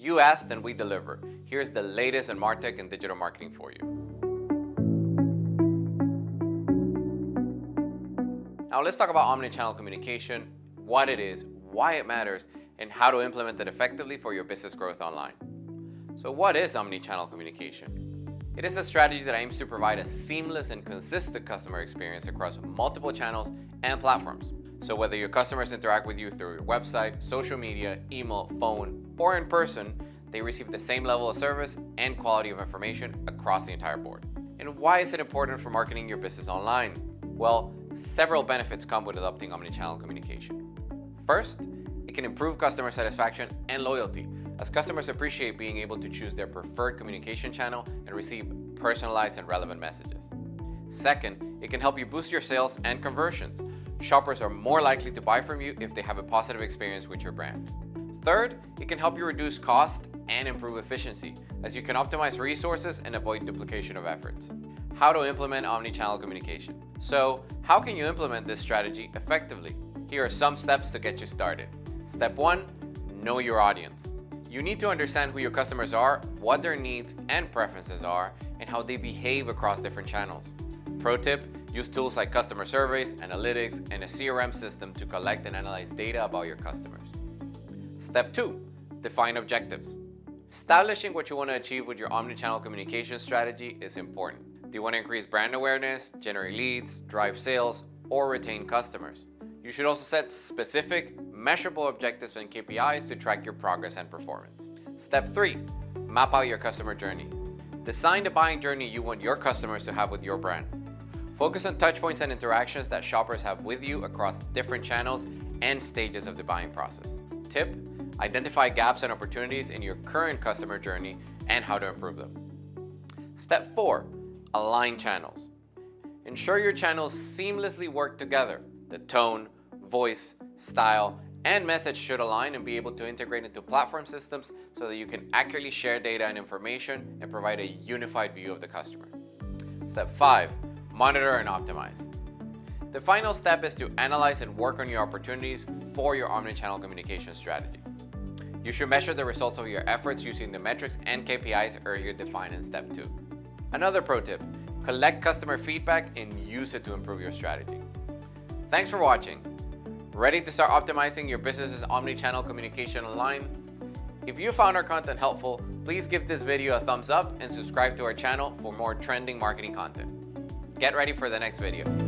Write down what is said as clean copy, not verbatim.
You asked and we deliver. Here's the latest in MarTech and digital marketing for you. Now let's talk about omnichannel communication, what it is, why it matters, and how to implement it effectively for your business growth online. So what is omnichannel communication? It is a strategy that aims to provide a seamless and consistent customer experience across multiple channels and platforms. So whether your customers interact with you through your website, social media, email, phone, or in person, they receive the same level of service and quality of information across the entire board. And why is it important for marketing your business online? Well, several benefits come with adopting omnichannel communication. First, it can improve customer satisfaction and loyalty, as customers appreciate being able to choose their preferred communication channel and receive personalized and relevant messages. Second, it can help you boost your sales and conversions. Shoppers are more likely to buy from you if they have a positive experience with your brand. Third, it can help you reduce cost and improve efficiency, as you can optimize resources and avoid duplication of efforts. How to implement omnichannel communication. So, how can you implement this strategy effectively? Here are some steps to get you started. Step 1, know your audience. You need to understand who your customers are, what their needs and preferences are, and how they behave across different channels. Pro tip, use tools like customer surveys, analytics, and a CRM system to collect and analyze data about your customers. Step 2, define objectives. Establishing what you want to achieve with your omnichannel communication strategy is important. Do you want to increase brand awareness, generate leads, drive sales, or retain customers? You should also set specific, measurable objectives and KPIs to track your progress and performance. Step 3, map out your customer journey. Design the buying journey you want your customers to have with your brand. Focus on touchpoints and interactions that shoppers have with you across different channels and stages of the buying process. Tip, identify gaps and opportunities in your current customer journey and how to improve them. Step 4, align channels. Ensure your channels seamlessly work together. The tone, voice, style, and message should align and be able to integrate into platform systems so that you can accurately share data and information and provide a unified view of the customer. Step 5, monitor and optimize. The final step is to analyze and work on your opportunities for your omnichannel communication strategy. You should measure the results of your efforts using the metrics and KPIs earlier defined in Step 2. Another pro tip, collect customer feedback and use it to improve your strategy. Thanks for watching. Ready to start optimizing your business's omnichannel communication online? If you found our content helpful, please give this video a thumbs up and subscribe to our channel for more trending marketing content. Get ready for the next video.